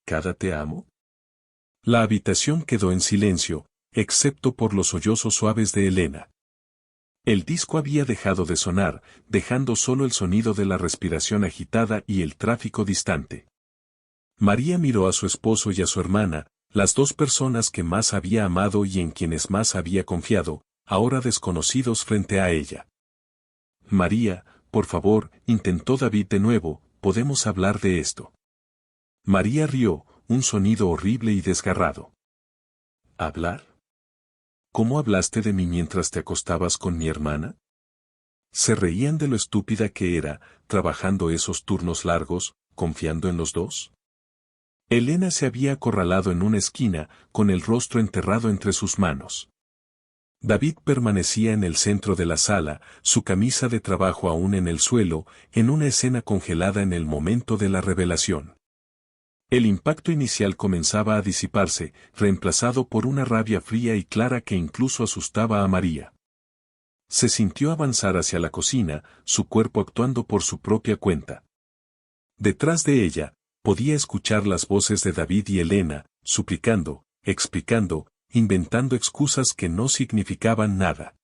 ¿Cada te amo? La habitación quedó en silencio, excepto por los sollozos suaves de Elena. El disco había dejado de sonar, dejando solo el sonido de la respiración agitada y el tráfico distante. María miró a su esposo y a su hermana, las dos personas que más había amado y en quienes más había confiado, ahora desconocidos frente a ella. María, por favor, intentó David de nuevo, podemos hablar de esto. María rió, un sonido horrible y desgarrado. ¿Hablar? ¿Cómo hablaste de mí mientras te acostabas con mi hermana? Se reían de lo estúpida que era, trabajando esos turnos largos, confiando en los dos. Elena se había acorralado en una esquina, con el rostro enterrado entre sus manos. David permanecía en el centro de la sala, su camisa de trabajo aún en el suelo, en una escena congelada en el momento de la revelación. El impacto inicial comenzaba a disiparse, reemplazado por una rabia fría y clara que incluso asustaba a María. Se sintió avanzar hacia la cocina, su cuerpo actuando por su propia cuenta. Detrás de ella, podía escuchar las voces de David y Elena, suplicando, explicando, inventando excusas que no significaban nada.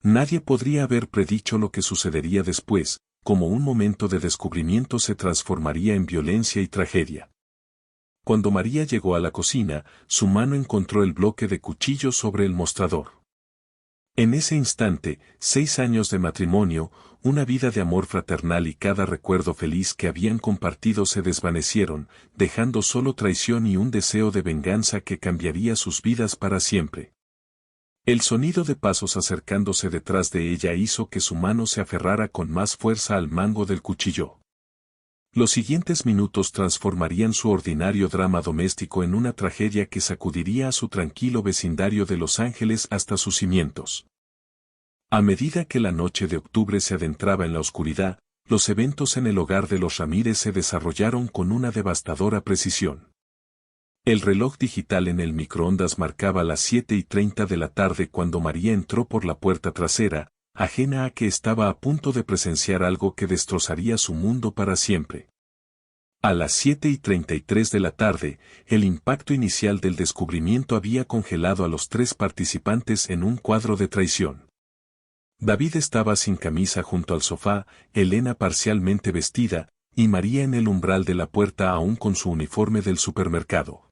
Nadie podría haber predicho lo que sucedería después, como un momento de descubrimiento se transformaría en violencia y tragedia. Cuando María llegó a la cocina, su mano encontró el bloque de cuchillos sobre el mostrador. En ese instante, 6 años de matrimonio, una vida de amor fraternal y cada recuerdo feliz que habían compartido se desvanecieron, dejando solo traición y un deseo de venganza que cambiaría sus vidas para siempre. El sonido de pasos acercándose detrás de ella hizo que su mano se aferrara con más fuerza al mango del cuchillo. Los siguientes minutos transformarían su ordinario drama doméstico en una tragedia que sacudiría a su tranquilo vecindario de Los Ángeles hasta sus cimientos. A medida que la noche de octubre se adentraba en la oscuridad, los eventos en el hogar de los Ramírez se desarrollaron con una devastadora precisión. El reloj digital en el microondas marcaba las 7:30 de la tarde cuando María entró por la puerta trasera, ajena a que estaba a punto de presenciar algo que destrozaría su mundo para siempre. A las 7:33 de la tarde, el impacto inicial del descubrimiento había congelado a los 3 participantes en un cuadro de traición. David estaba sin camisa junto al sofá, Elena parcialmente vestida, y María en el umbral de la puerta aún con su uniforme del supermercado.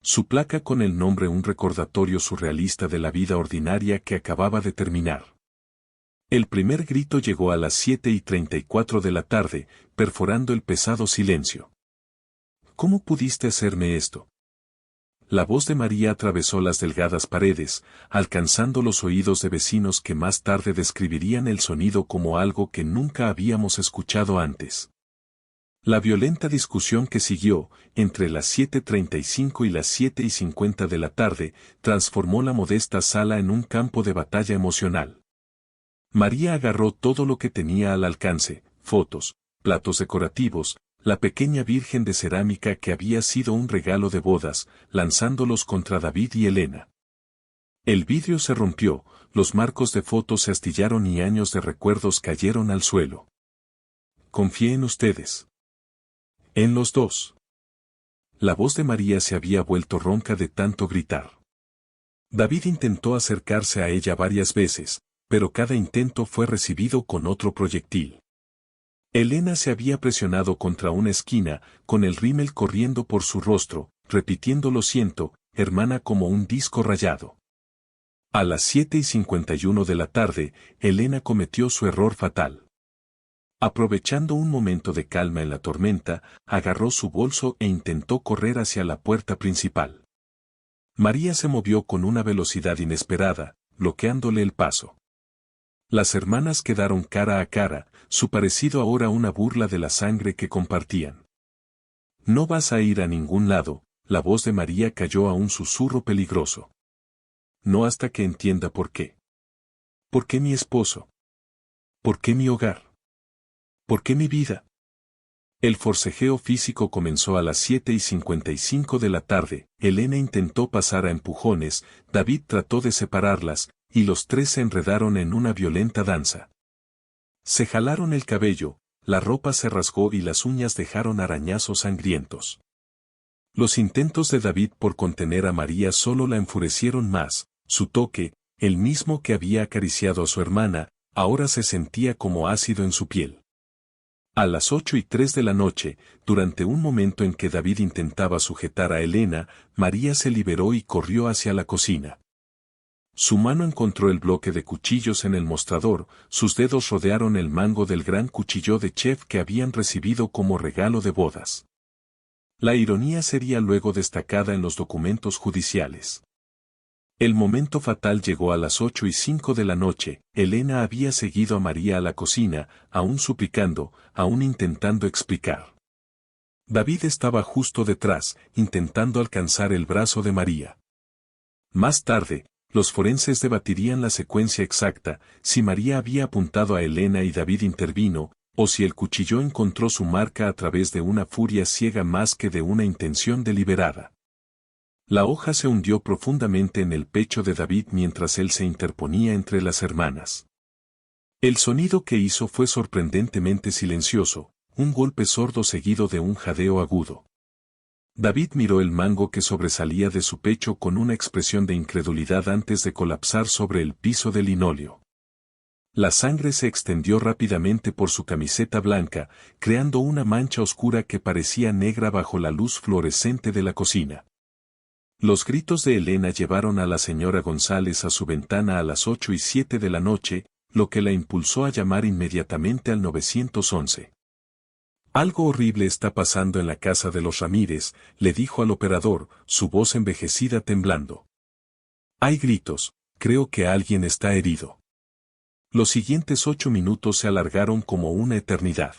Su placa con el nombre un recordatorio surrealista de la vida ordinaria que acababa de terminar. El primer grito llegó a las 7:34 de la tarde, perforando el pesado silencio. ¿Cómo pudiste hacerme esto? La voz de María atravesó las delgadas paredes, alcanzando los oídos de vecinos que más tarde describirían el sonido como algo que nunca habíamos escuchado antes. La violenta discusión que siguió, entre las 7:35 y las 7:50 de la tarde, transformó la modesta sala en un campo de batalla emocional. María agarró todo lo que tenía al alcance: fotos, platos decorativos, la pequeña virgen de cerámica que había sido un regalo de bodas, lanzándolos contra David y Elena. El vidrio se rompió, los marcos de fotos se astillaron y años de recuerdos cayeron al suelo. Confié en ustedes. En los dos. La voz de María se había vuelto ronca de tanto gritar. David intentó acercarse a ella varias veces, pero cada intento fue recibido con otro proyectil. Elena se había presionado contra una esquina, con el rímel corriendo por su rostro, repitiendo "lo siento, hermana", como un disco rayado. A las 7:51 de la tarde, Elena cometió su error fatal. Aprovechando un momento de calma en la tormenta, agarró su bolso e intentó correr hacia la puerta principal. María se movió con una velocidad inesperada, bloqueándole el paso. Las hermanas quedaron cara a cara, su parecido ahora una burla de la sangre que compartían. «No vas a ir a ningún lado», la voz de María cayó a un susurro peligroso. «No hasta que entienda por qué. ¿Por qué mi esposo? ¿Por qué mi hogar? ¿Por qué mi vida?». El forcejeo físico comenzó a las 7:55 de la tarde, Elena intentó pasar a empujones, David trató de separarlas, y los tres se enredaron en una violenta danza. Se jalaron el cabello, la ropa se rasgó y las uñas dejaron arañazos sangrientos. Los intentos de David por contener a María solo la enfurecieron más, su toque, el mismo que había acariciado a su hermana, ahora se sentía como ácido en su piel. A las 8:03 de la noche, durante un momento en que David intentaba sujetar a Elena, María se liberó y corrió hacia la cocina. Su mano encontró el bloque de cuchillos en el mostrador, sus dedos rodearon el mango del gran cuchillo de chef que habían recibido como regalo de bodas. La ironía sería luego destacada en los documentos judiciales. El momento fatal llegó a las 8:05 de la noche, Elena había seguido a María a la cocina, aún suplicando, aún intentando explicar. David estaba justo detrás, intentando alcanzar el brazo de María. Más tarde, los forenses debatirían la secuencia exacta, si María había apuntado a Elena y David intervino, o si el cuchillo encontró su marca a través de una furia ciega más que de una intención deliberada. La hoja se hundió profundamente en el pecho de David mientras él se interponía entre las hermanas. El sonido que hizo fue sorprendentemente silencioso, un golpe sordo seguido de un jadeo agudo. David miró el mango que sobresalía de su pecho con una expresión de incredulidad antes de colapsar sobre el piso de linóleo. La sangre se extendió rápidamente por su camiseta blanca, creando una mancha oscura que parecía negra bajo la luz fluorescente de la cocina. Los gritos de Elena llevaron a la señora González a su ventana a las 8:07 de la noche, lo que la impulsó a llamar inmediatamente al 911. «Algo horrible está pasando en la casa de los Ramírez», le dijo al operador, su voz envejecida temblando. «Hay gritos, creo que alguien está herido». Los siguientes 8 minutos se alargaron como una eternidad.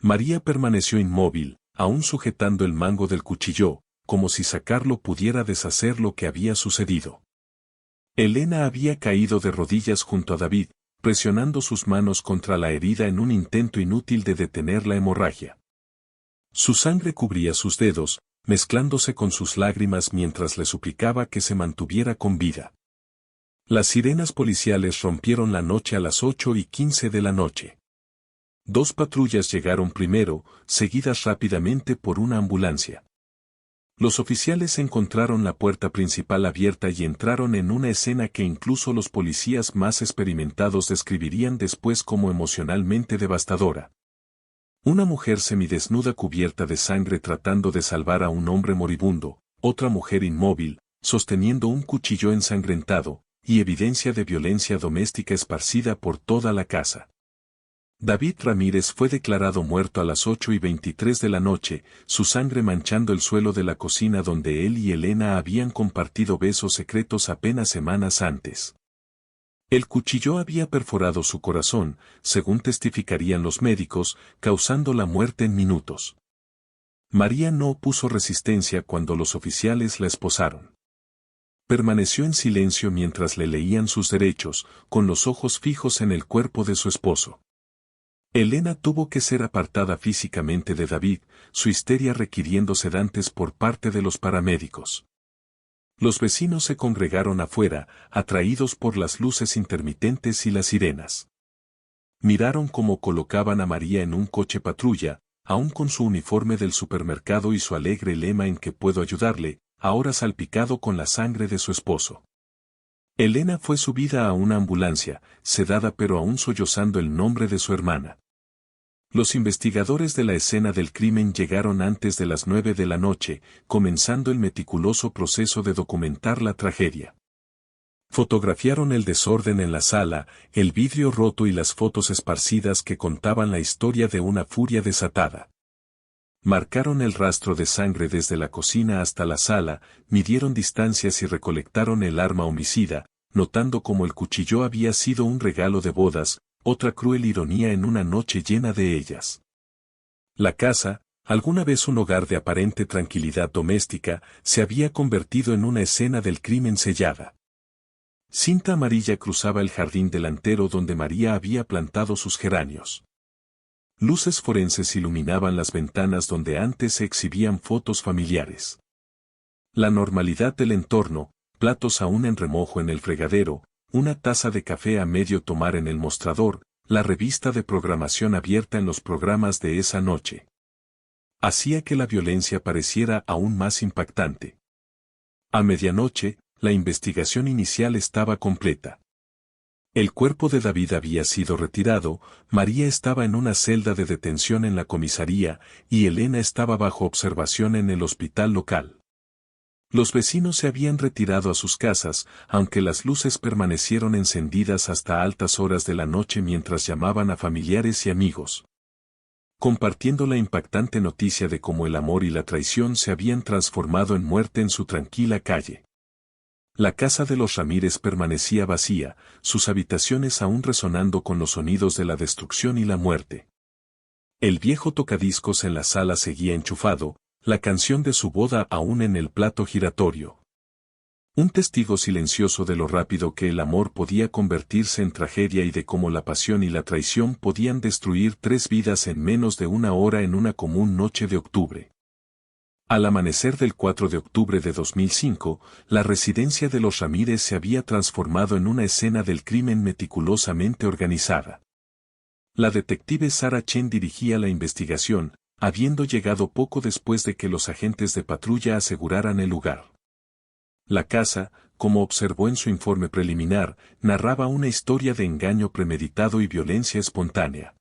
María permaneció inmóvil, aún sujetando el mango del cuchillo, como si sacarlo pudiera deshacer lo que había sucedido. Elena había caído de rodillas junto a David, presionando sus manos contra la herida en un intento inútil de detener la hemorragia. Su sangre cubría sus dedos, mezclándose con sus lágrimas mientras le suplicaba que se mantuviera con vida. Las sirenas policiales rompieron la noche a las 8:15 de la noche. 2 patrullas llegaron primero, seguidas rápidamente por una ambulancia. Los oficiales encontraron la puerta principal abierta y entraron en una escena que incluso los policías más experimentados describirían después como emocionalmente devastadora. Una mujer semidesnuda cubierta de sangre tratando de salvar a un hombre moribundo, otra mujer inmóvil, sosteniendo un cuchillo ensangrentado, y evidencia de violencia doméstica esparcida por toda la casa. David Ramírez fue declarado muerto a las 8:23 de la noche, su sangre manchando el suelo de la cocina donde él y Elena habían compartido besos secretos apenas semanas antes. El cuchillo había perforado su corazón, según testificarían los médicos, causando la muerte en minutos. María no opuso resistencia cuando los oficiales la esposaron. Permaneció en silencio mientras le leían sus derechos, con los ojos fijos en el cuerpo de su esposo. Elena tuvo que ser apartada físicamente de David, su histeria requiriendo sedantes por parte de los paramédicos. Los vecinos se congregaron afuera, atraídos por las luces intermitentes y las sirenas. Miraron cómo colocaban a María en un coche patrulla, aún con su uniforme del supermercado y su alegre lema en que puedo ayudarle, ahora salpicado con la sangre de su esposo. Elena fue subida a una ambulancia, sedada pero aún sollozando el nombre de su hermana. Los investigadores de la escena del crimen llegaron antes de las 9 de la noche, comenzando el meticuloso proceso de documentar la tragedia. Fotografiaron el desorden en la sala, el vidrio roto y las fotos esparcidas que contaban la historia de una furia desatada. Marcaron el rastro de sangre desde la cocina hasta la sala, midieron distancias y recolectaron el arma homicida, notando cómo el cuchillo había sido un regalo de bodas, otra cruel ironía en una noche llena de ellas. La casa, alguna vez un hogar de aparente tranquilidad doméstica, se había convertido en una escena del crimen sellada. Cinta amarilla cruzaba el jardín delantero donde María había plantado sus geranios. Luces forenses iluminaban las ventanas donde antes se exhibían fotos familiares. La normalidad del entorno, platos aún en remojo en el fregadero, una taza de café a medio tomar en el mostrador, la revista de programación abierta en los programas de esa noche. Hacía que la violencia pareciera aún más impactante. A medianoche, la investigación inicial estaba completa. El cuerpo de David había sido retirado, María estaba en una celda de detención en la comisaría y Elena estaba bajo observación en el hospital local. Los vecinos se habían retirado a sus casas, aunque las luces permanecieron encendidas hasta altas horas de la noche mientras llamaban a familiares y amigos, compartiendo la impactante noticia de cómo el amor y la traición se habían transformado en muerte en su tranquila calle. La casa de los Ramírez permanecía vacía, sus habitaciones aún resonando con los sonidos de la destrucción y la muerte. El viejo tocadiscos en la sala seguía enchufado, la canción de su boda aún en el plato giratorio. Un testigo silencioso de lo rápido que el amor podía convertirse en tragedia y de cómo la pasión y la traición podían destruir 3 vidas en menos de una hora en una común noche de octubre. Al amanecer del 4 de octubre de 2005, la residencia de los Ramírez se había transformado en una escena del crimen meticulosamente organizada. La detective Sarah Chen dirigía la investigación, habiendo llegado poco después de que los agentes de patrulla aseguraran el lugar. La casa, como observó en su informe preliminar, narraba una historia de engaño premeditado y violencia espontánea.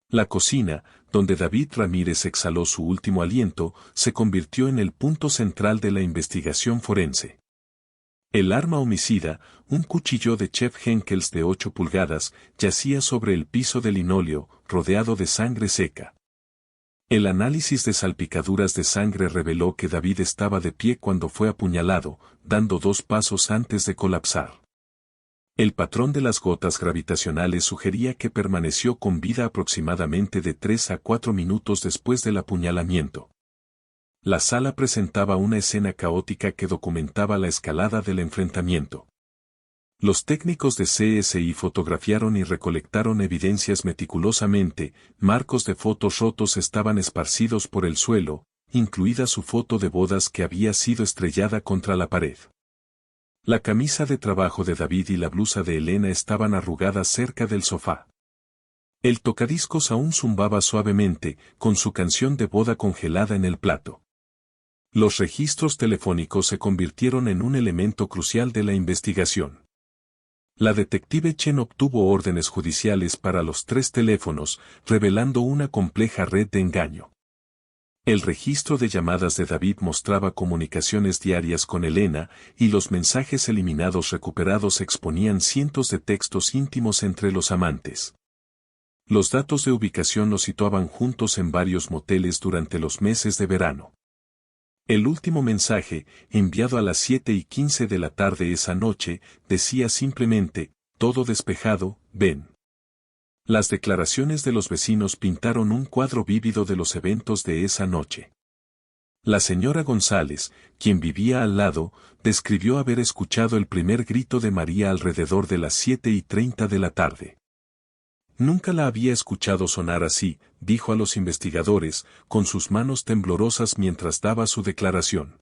La cocina, donde David Ramírez exhaló su último aliento, se convirtió en el punto central de la investigación forense. El arma homicida, un cuchillo de chef Henkels de 8 pulgadas, yacía sobre el piso de linóleo, rodeado de sangre seca. El análisis de salpicaduras de sangre reveló que David estaba de pie cuando fue apuñalado, dando 2 pasos antes de colapsar. El patrón de las gotas gravitacionales sugería que permaneció con vida aproximadamente de 3 a 4 minutos después del apuñalamiento. La sala presentaba una escena caótica que documentaba la escalada del enfrentamiento. Los técnicos de CSI fotografiaron y recolectaron evidencias meticulosamente, marcos de fotos rotos estaban esparcidos por el suelo, incluida su foto de bodas que había sido estrellada contra la pared. La camisa de trabajo de David y la blusa de Elena estaban arrugadas cerca del sofá. El tocadiscos aún zumbaba suavemente, con su canción de boda congelada en el plato. Los registros telefónicos se convirtieron en un elemento crucial de la investigación. La detective Chen obtuvo órdenes judiciales para los 3 teléfonos, revelando una compleja red de engaño. El registro de llamadas de David mostraba comunicaciones diarias con Elena, y los mensajes eliminados recuperados exponían cientos de textos íntimos entre los amantes. Los datos de ubicación los situaban juntos en varios moteles durante los meses de verano. El último mensaje, enviado a las 7:15 de la tarde esa noche, decía simplemente, todo despejado, ven. Las declaraciones de los vecinos pintaron un cuadro vívido de los eventos de esa noche. La señora González, quien vivía al lado, describió haber escuchado el primer grito de María alrededor de las 7:30 de la tarde. Nunca la había escuchado sonar así, dijo a los investigadores, con sus manos temblorosas mientras daba su declaración.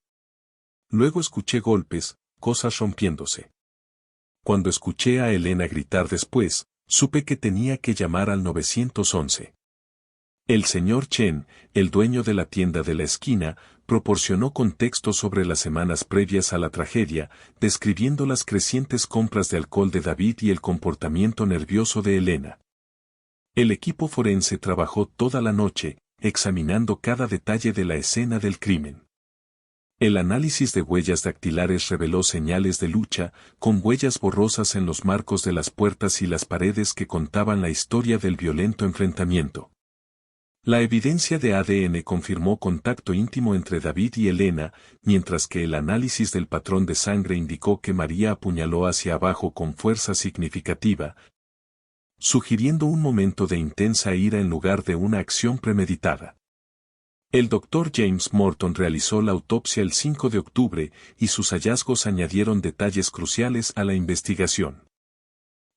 Luego escuché golpes, cosas rompiéndose. Cuando escuché a Elena gritar después, supe que tenía que llamar al 911. El señor Chen, el dueño de la tienda de la esquina, proporcionó contexto sobre las semanas previas a la tragedia, describiendo las crecientes compras de alcohol de David y el comportamiento nervioso de Elena. El equipo forense trabajó toda la noche, examinando cada detalle de la escena del crimen. El análisis de huellas dactilares reveló señales de lucha, con huellas borrosas en los marcos de las puertas y las paredes que contaban la historia del violento enfrentamiento. La evidencia de ADN confirmó contacto íntimo entre David y Elena, mientras que el análisis del patrón de sangre indicó que María apuñaló hacia abajo con fuerza significativa, sugiriendo un momento de intensa ira en lugar de una acción premeditada. El doctor James Morton realizó la autopsia el 5 de octubre y sus hallazgos añadieron detalles cruciales a la investigación.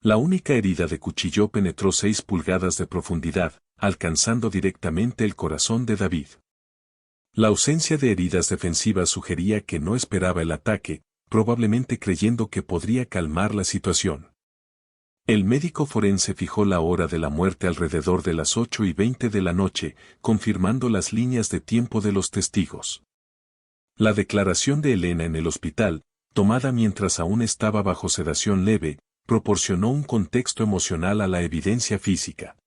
La única herida de cuchillo penetró 6 pulgadas de profundidad, alcanzando directamente el corazón de David. La ausencia de heridas defensivas sugería que no esperaba el ataque, probablemente creyendo que podría calmar la situación. El médico forense fijó la hora de la muerte alrededor de las 8:20 de la noche, confirmando las líneas de tiempo de los testigos. La declaración de Elena en el hospital, tomada mientras aún estaba bajo sedación leve, proporcionó un contexto emocional a la evidencia física.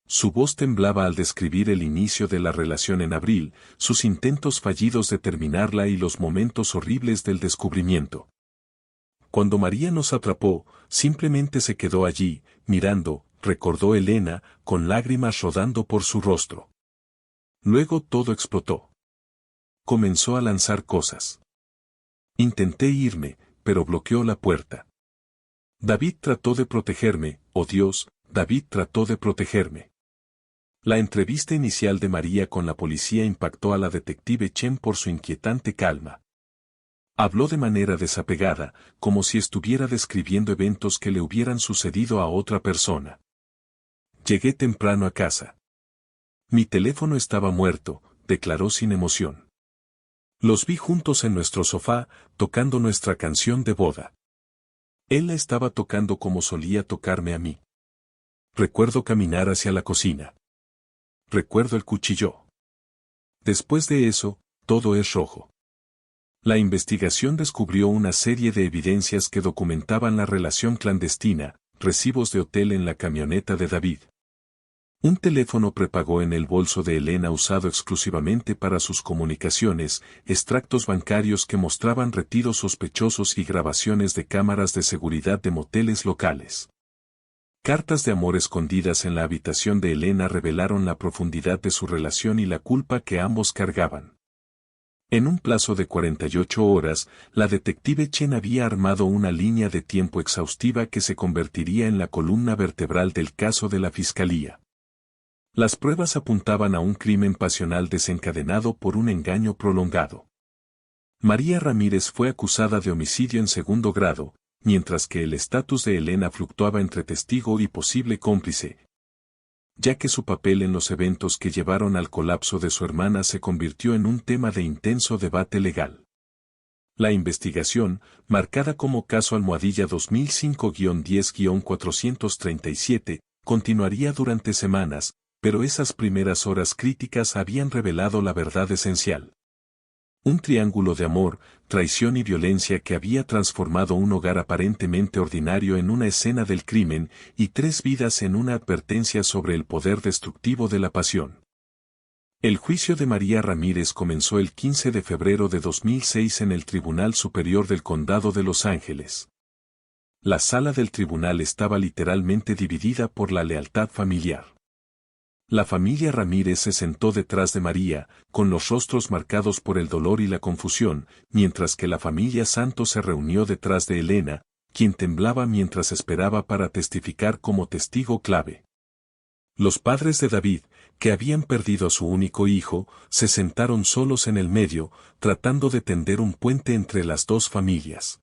Su voz temblaba al describir el inicio de la relación en abril, sus intentos fallidos de terminarla y los momentos horribles del descubrimiento. Cuando María nos atrapó, simplemente se quedó allí, mirando, recordó Elena, con lágrimas rodando por su rostro. Luego todo explotó. Comenzó a lanzar cosas. Intenté irme, pero bloqueó la puerta. David trató de protegerme, oh Dios, David trató de protegerme. La entrevista inicial de María con la policía impactó a la detective Chen por su inquietante calma. Habló de manera desapegada, como si estuviera describiendo eventos que le hubieran sucedido a otra persona. Llegué temprano a casa. Mi teléfono estaba muerto, declaró sin emoción. Los vi juntos en nuestro sofá, tocando nuestra canción de boda. Él la estaba tocando como solía tocarme a mí. Recuerdo caminar hacia la cocina. Recuerdo el cuchillo. Después de eso, todo es rojo. La investigación descubrió una serie de evidencias que documentaban la relación clandestina, recibos de hotel en la camioneta de David. Un teléfono prepago en el bolso de Elena usado exclusivamente para sus comunicaciones, extractos bancarios que mostraban retiros sospechosos y grabaciones de cámaras de seguridad de moteles locales. Cartas de amor escondidas en la habitación de Elena revelaron la profundidad de su relación y la culpa que ambos cargaban. En un plazo de 48 horas, la detective Chen había armado una línea de tiempo exhaustiva que se convertiría en la columna vertebral del caso de la Fiscalía. Las pruebas apuntaban a un crimen pasional desencadenado por un engaño prolongado. María Ramírez fue acusada de homicidio en segundo grado, mientras que el estatus de Elena fluctuaba entre testigo y posible cómplice, ya que su papel en los eventos que llevaron al colapso de su hermana se convirtió en un tema de intenso debate legal. La investigación, marcada como caso Almohadilla 2005-10-437, continuaría durante semanas, pero esas primeras horas críticas habían revelado la verdad esencial. Un triángulo de amor, traición y violencia que había transformado un hogar aparentemente ordinario en una escena del crimen y 3 vidas en una advertencia sobre el poder destructivo de la pasión. El juicio de María Ramírez comenzó el 15 de febrero de 2006 en el Tribunal Superior del Condado de Los Ángeles. La sala del tribunal estaba literalmente dividida por la lealtad familiar. La familia Ramírez se sentó detrás de María, con los rostros marcados por el dolor y la confusión, mientras que la familia Santos se reunió detrás de Elena, quien temblaba mientras esperaba para testificar como testigo clave. Los padres de David, que habían perdido a su único hijo, se sentaron solos en el medio, tratando de tender un puente entre las dos familias.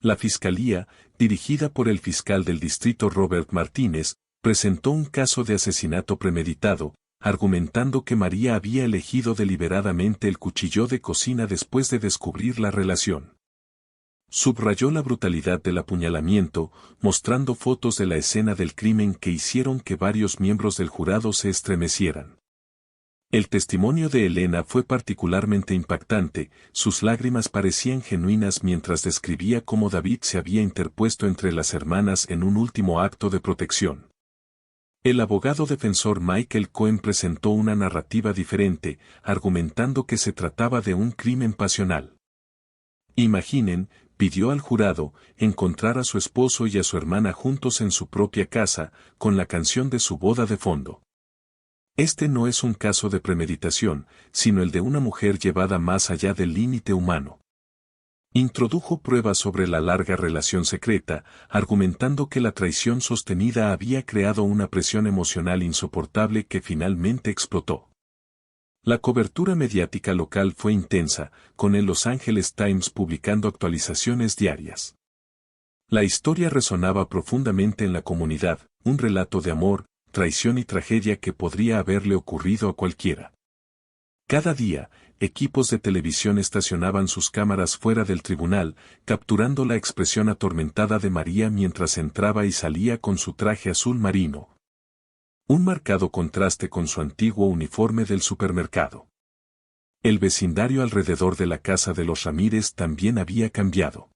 La fiscalía, dirigida por el fiscal del distrito Robert Martínez, presentó un caso de asesinato premeditado, argumentando que María había elegido deliberadamente el cuchillo de cocina después de descubrir la relación. Subrayó la brutalidad del apuñalamiento, mostrando fotos de la escena del crimen que hicieron que varios miembros del jurado se estremecieran. El testimonio de Elena fue particularmente impactante, sus lágrimas parecían genuinas mientras describía cómo David se había interpuesto entre las hermanas en un último acto de protección. El abogado defensor Michael Cohen presentó una narrativa diferente, argumentando que se trataba de un crimen pasional. Imaginen, pidió al jurado, encontrar a su esposo y a su hermana juntos en su propia casa, con la canción de su boda de fondo. Este no es un caso de premeditación, sino el de una mujer llevada más allá del límite humano. Introdujo pruebas sobre la larga relación secreta, argumentando que la traición sostenida había creado una presión emocional insoportable que finalmente explotó. La cobertura mediática local fue intensa, con el Los Angeles Times publicando actualizaciones diarias. La historia resonaba profundamente en la comunidad, un relato de amor, traición y tragedia que podría haberle ocurrido a cualquiera. Cada día, equipos de televisión estacionaban sus cámaras fuera del tribunal, capturando la expresión atormentada de María mientras entraba y salía con su traje azul marino. Un marcado contraste con su antiguo uniforme del supermercado. El vecindario alrededor de la casa de los Ramírez también había cambiado.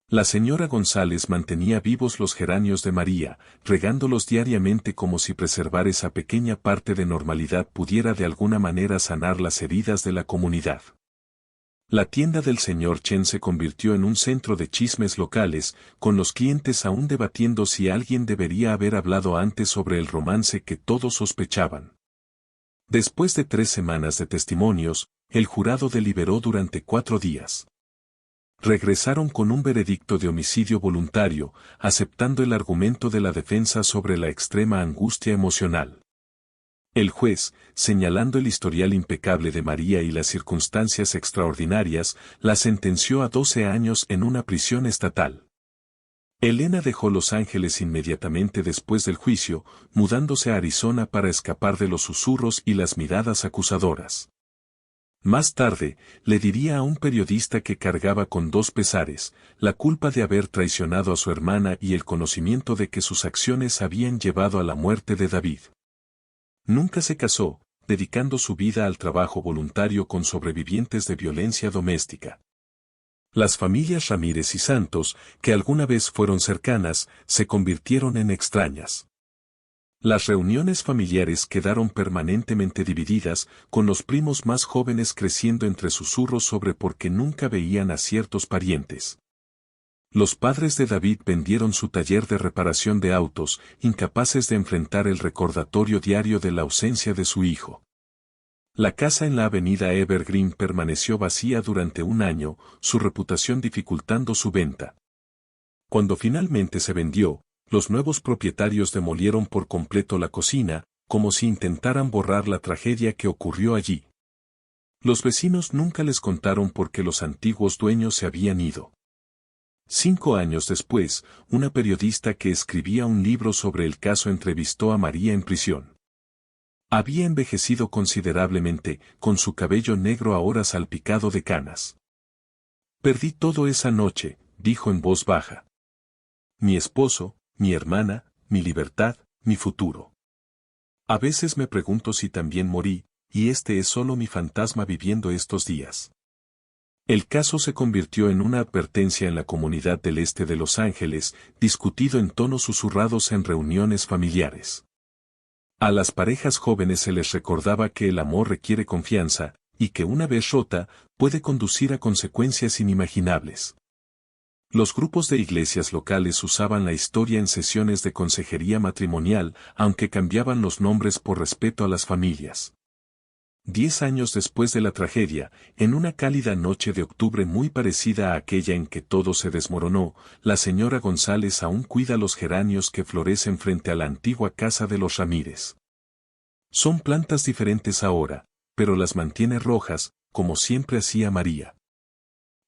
La señora González mantenía vivos los geranios de María, regándolos diariamente como si preservar esa pequeña parte de normalidad pudiera de alguna manera sanar las heridas de la comunidad. La tienda del señor Chen se convirtió en un centro de chismes locales, con los clientes aún debatiendo si alguien debería haber hablado antes sobre el romance que todos sospechaban. Después de 3 semanas de testimonios, el jurado deliberó durante 4 días. Regresaron con un veredicto de homicidio voluntario, aceptando el argumento de la defensa sobre la extrema angustia emocional. El juez, señalando el historial impecable de María y las circunstancias extraordinarias, la sentenció a 12 años en una prisión estatal. Elena dejó Los Ángeles inmediatamente después del juicio, mudándose a Arizona para escapar de los susurros y las miradas acusadoras. Más tarde, le diría a un periodista que cargaba con 2 pesares, la culpa de haber traicionado a su hermana y el conocimiento de que sus acciones habían llevado a la muerte de David. Nunca se casó, dedicando su vida al trabajo voluntario con sobrevivientes de violencia doméstica. Las familias Ramírez y Santos, que alguna vez fueron cercanas, se convirtieron en extrañas. Las reuniones familiares quedaron permanentemente divididas, con los primos más jóvenes creciendo entre susurros sobre por qué nunca veían a ciertos parientes. Los padres de David vendieron su taller de reparación de autos, incapaces de enfrentar el recordatorio diario de la ausencia de su hijo. La casa en la avenida Evergreen permaneció vacía durante 1 año, su reputación dificultando su venta. Cuando finalmente se vendió, los nuevos propietarios demolieron por completo la cocina, como si intentaran borrar la tragedia que ocurrió allí. Los vecinos nunca les contaron por qué los antiguos dueños se habían ido. 5 años después, una periodista que escribía un libro sobre el caso entrevistó a María en prisión. Había envejecido considerablemente, con su cabello negro ahora salpicado de canas. Perdí todo esa noche, dijo en voz baja. Mi esposo, mi hermana, mi libertad, mi futuro. A veces me pregunto si también morí, y este es solo mi fantasma viviendo estos días. El caso se convirtió en una advertencia en la comunidad del este de Los Ángeles, discutido en tonos susurrados en reuniones familiares. A las parejas jóvenes se les recordaba que el amor requiere confianza, y que una vez rota, puede conducir a consecuencias inimaginables. Los grupos de iglesias locales usaban la historia en sesiones de consejería matrimonial, aunque cambiaban los nombres por respeto a las familias. 10 años después de la tragedia, en una cálida noche de octubre muy parecida a aquella en que todo se desmoronó, la señora González aún cuida los geranios que florecen frente a la antigua casa de los Ramírez. Son plantas diferentes ahora, pero las mantiene rojas, como siempre hacía María.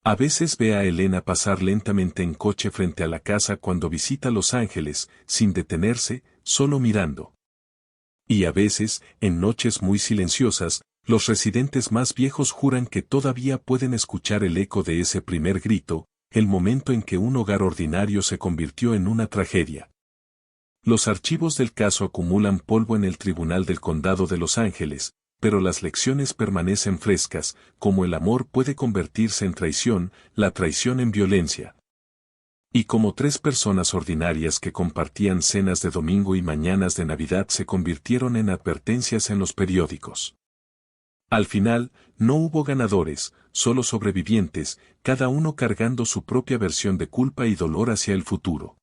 A veces ve a Elena pasar lentamente en coche frente a la casa cuando visita Los Ángeles, sin detenerse, solo mirando. Y a veces, en noches muy silenciosas, los residentes más viejos juran que todavía pueden escuchar el eco de ese primer grito, el momento en que un hogar ordinario se convirtió en una tragedia. Los archivos del caso acumulan polvo en el Tribunal del Condado de Los Ángeles, pero las lecciones permanecen frescas, como el amor puede convertirse en traición, la traición en violencia. Y como 3 personas ordinarias que compartían cenas de domingo y mañanas de Navidad se convirtieron en advertencias en los periódicos. Al final, no hubo ganadores, solo sobrevivientes, cada uno cargando su propia versión de culpa y dolor hacia el futuro.